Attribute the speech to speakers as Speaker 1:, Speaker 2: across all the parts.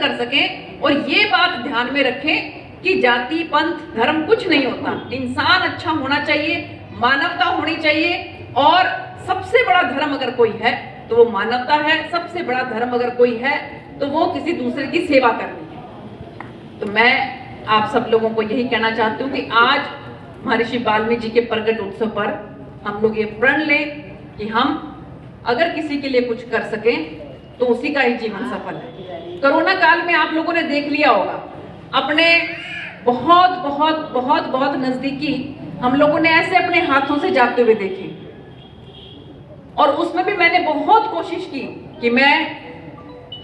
Speaker 1: कर सकें और ये बात ध्यान में रखें कि जाति पंथ धर्म कुछ नहीं होता। इंसान अच्छा होना चाहिए, मानवता होनी चाहिए, और सबसे बड़ा धर्म अगर कोई है तो वो मानवता है। सबसे बड़ा धर्म अगर कोई है तो वो किसी दूसरे की सेवा करनी है। तो मैं आप सब लोगों को यही कहना चाहती हूँ कि आज महर्षि वाल्मीकि जी के प्रकट उत्सव पर हम लोग ये प्रण लें कि हम अगर किसी के लिए कुछ कर सकें तो उसी का ही जीवन सफल है। कोरोना काल में आप लोगों ने देख लिया होगा, अपने बहुत बहुत बहुत बहुत नजदीकी हम लोगों ने ऐसे अपने हाथों से जाते हुए देखे, और उसमें भी मैंने बहुत कोशिश की कि मैं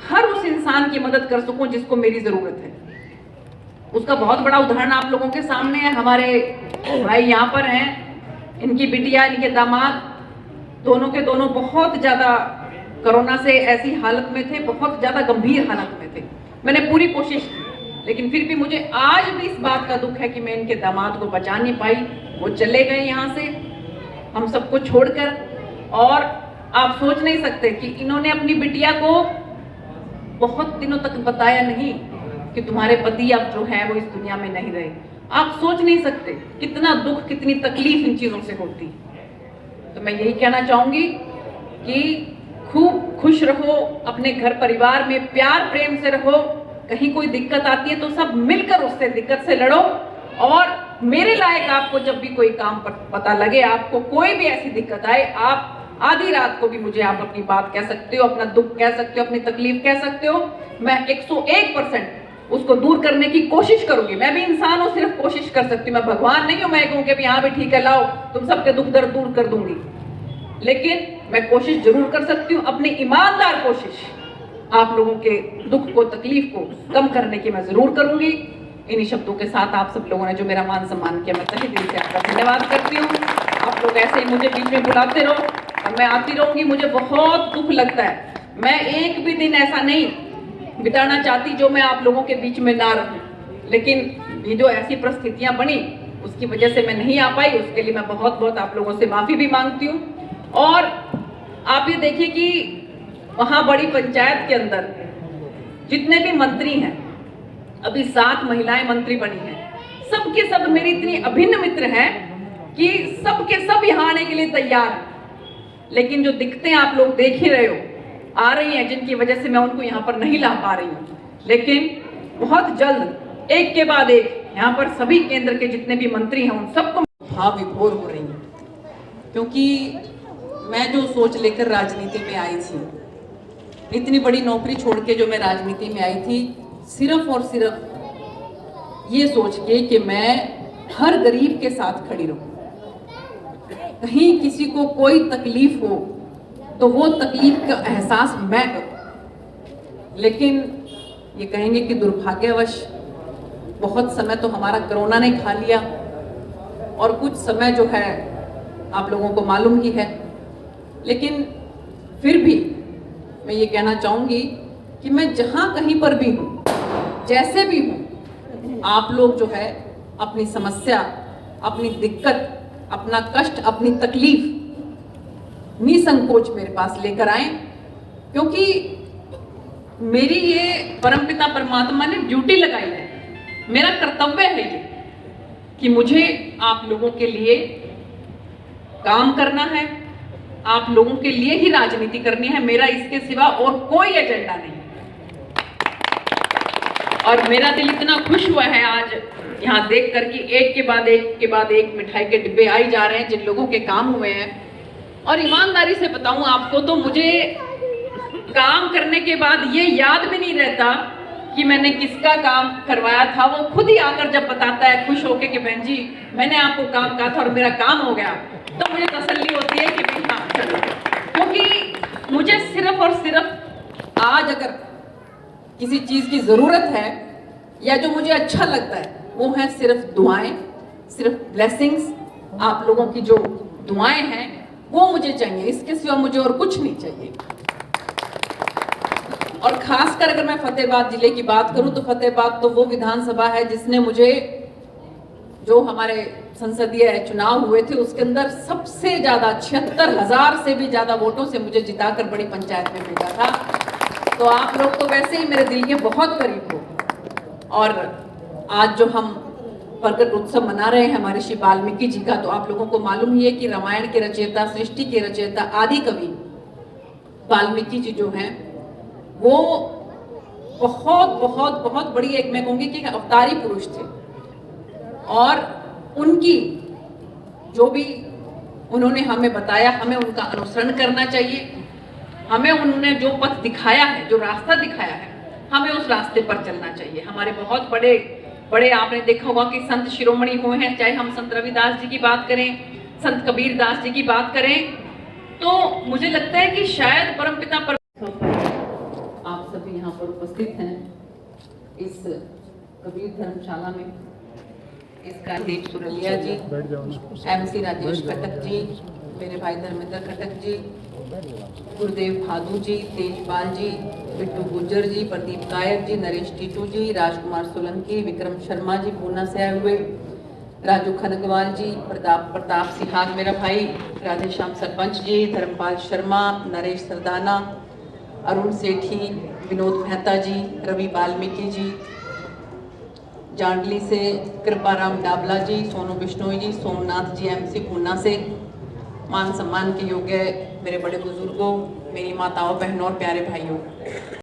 Speaker 1: हर उस इंसान की मदद कर सकूं जिसको मेरी जरूरत है। उसका बहुत बड़ा उदाहरण आप लोगों के सामने है। हमारे भाई यहाँ पर हैं, इनकी बिटिया, इनके दामाद, दोनों के दोनों बहुत ज्यादा कोरोना से ऐसी हालत में थे, बहुत ज्यादा गंभीर हालत में थे। मैंने पूरी कोशिश की, लेकिन फिर भी मुझे आज भी इस बात का दुख है कि मैं इनके दामाद को बचा नहीं पाई। वो चले गए यहाँ से हम सबको छोड़कर, और आप सोच नहीं सकते कि इन्होंने अपनी बिटिया को बहुत दिनों तक बताया नहीं कि तुम्हारे पति अब जो है वो इस दुनिया में नहीं रहे। आप सोच नहीं सकते कितना दुख, कितनी तकलीफ इन चीजों से होती। तो मैं यही कहना चाहूंगी कि खूब खुश रहो, अपने घर परिवार में प्यार प्रेम से रहो। कहीं कोई दिक्कत आती है तो सब मिलकर उससे दिक्कत से लड़ो, और मेरे लायक आपको जब भी कोई काम पता लगे, आपको कोई भी ऐसी दिक्कत आए, आप आधी रात को भी मुझे आप अपनी बात कह सकते हो, अपना दुख कह सकते हो, अपनी तकलीफ कह सकते हो। मैं 101% उसको दूर करने की कोशिश करूंगी। मैं भी इंसान हूं, सिर्फ कोशिश कर सकती हूँ। मैं भगवान नहीं हूं मैं कहूँ कि यहाँ भी ठीक है, लाओ तुम सबके दुख दर्द दूर कर दूंगी, लेकिन मैं कोशिश जरूर कर सकती हूँ। अपनी ईमानदार कोशिश आप लोगों के दुख को, तकलीफ को कम करने की मैं जरूर करूंगी। इन्हीं शब्दों के साथ आप सब लोगों ने जो मेरा मान सम्मान किया, मैं तहे दिल से आपका धन्यवाद करती हूँ। आप लोग ऐसे ही मुझे बीच में बुलाते रहो और मैं आती रहूंगी। मुझे बहुत दुख लगता है, मैं एक भी दिन ऐसा नहीं बिताना चाहती जो मैं आप लोगों के बीच में ना रहूं, लेकिन ये जो ऐसी परिस्थितियां बनी उसकी वजह से मैं नहीं आ पाई। उसके लिए मैं बहुत बहुत आप लोगों से माफी भी मांगती हूँ। और आप ये देखिए कि वहां बड़ी पंचायत के अंदर जितने भी मंत्री हैं, अभी 7 महिलाएं मंत्री बनी हैं, सबके सब मेरी इतनी अभिन्न मित्र हैं कि सबके सब यहाँ आने के लिए तैयार हैं। लेकिन जो दिक्कतें आप लोग देख ही रहे हो आ रही हैं, जिनकी वजह से मैं उनको यहाँ पर नहीं ला पा रही हूँ, लेकिन बहुत जल्द एक के बाद एक यहाँ पर सभी केंद्र के जितने भी मंत्री हैं उन सबको भाव विभोर हो रही हूँ। क्योंकि मैं जो सोच लेकर राजनीति में आई थी, इतनी बड़ी नौकरी छोड़ के जो मैं राजनीति में आई थी, सिर्फ और सिर्फ ये सोच के कि मैं हर गरीब के साथ खड़ी रहूं, कहीं किसी को कोई तकलीफ हो तो वो तकलीफ का एहसास मैं करूं। लेकिन ये कहेंगे कि दुर्भाग्यवश बहुत समय तो हमारा कोरोना ने खा लिया, और कुछ समय जो है आप लोगों को मालूम ही है। लेकिन फिर भी मैं ये कहना चाहूंगी कि मैं जहां कहीं पर भी हूं, जैसे भी हूं, आप लोग जो है अपनी समस्या, अपनी दिक्कत, अपना कष्ट, अपनी तकलीफ निसंकोच मेरे पास लेकर आए, क्योंकि मेरी ये परमपिता परमात्मा ने ड्यूटी लगाई है, मेरा कर्तव्य है ये कि मुझे आप लोगों के लिए काम करना है, आप लोगों के लिए ही राजनीति करनी है। मेरा इसके सिवा और कोई एजेंडा नहीं। और मेरा दिल इतना खुश हुआ है आज यहाँ देख कर कि एक के बाद एक मिठाई के डिब्बे आई जा रहे हैं जिन लोगों के काम हुए हैं। और ईमानदारी से बताऊं आपको तो मुझे काम करने के बाद ये याद भी नहीं रहता कि मैंने किसका काम करवाया था। वो खुद ही आकर जब बताता है खुश होके कि बहन जी मैंने आपको काम कहा था और मेरा काम हो गया, तो मुझे तसल्ली होती है कि भाई हाँ चलो। क्योंकि मुझे सिर्फ और सिर्फ आज अगर किसी चीज की जरूरत है या जो मुझे अच्छा लगता है वो है सिर्फ दुआएं, सिर्फ ब्लेसिंग्स। आप लोगों की जो दुआएं हैं वो मुझे चाहिए, इसके सिवा मुझे और कुछ नहीं चाहिए। और खासकर अगर मैं फतेहाबाद जिले की बात करूं तो फतेहाबाद तो वो विधानसभा है जिसने मुझे, जो हमारे संसदीय चुनाव हुए थे उसके अंदर सबसे ज्यादा 76,000 से भी ज्यादा वोटों से मुझे जिताकर बड़ी पंचायत में भेजा था। तो आप लोग तो वैसे ही मेरे दिल के बहुत करीब हो। और आज जो हम प्रकट उत्सव मना रहे हैं महर्षि वाल्मीकि जी का, तो आप लोगों को मालूम ही है कि रामायण के रचयिता, सृष्टि के रचयिता, आदि कवि वाल्मीकि जी जो हैं वो बहुत बहुत बहुत बड़ी, एक मैं कहूंगी कि अवतारी पुरुष थे। और उनकी जो भी उन्होंने हमें बताया, हमें उनका अनुसरण करना चाहिए। हमें उन्होंने जो पथ दिखाया है, जो रास्ता दिखाया है, हमें उस रास्ते पर चलना चाहिए। हमारे बहुत बड़े बड़े आपने देखा होगा कि संत शिरोमणि हुए हैं, चाहे हम संत रविदास जी की बात करें, संत कबीर दास जी की बात करें, तो मुझे लगता है कि शायद परमपिता पर आप सभी यहाँ पर उपस्थित हैं इस कबीर धर्मशाला में। इसका दीप सुरलिया जी, MC राजेश खटक जी, मेरे भाई धर्मेंद्र खटक जी, गुरुदेव भादू जी, तेजपाल जी, बिट्टू गुज्जर जी, प्रदीप कायर जी, नरेश टीटू जी, राजकुमार सोलंकी, विक्रम शर्मा जी पूना से आए हुए, राजू खनगवाल जी, प्रताप सिहाग मेरा भाई, राधेश्याम सरपंच जी, धर्मपाल शर्मा, नरेश सरदाना, अरुण सेठी, विनोद मेहता जी, रवि वाल्मीकि जी, जांडली से कृपाराम डाबला जी, सोनू बिश्नोई जी, सोमनाथ जी MC पूना से, मान सम्मान के योग्य मेरे बड़े बुजुर्गों, मेरी माताओं, बहनों और प्यारे भाइयों,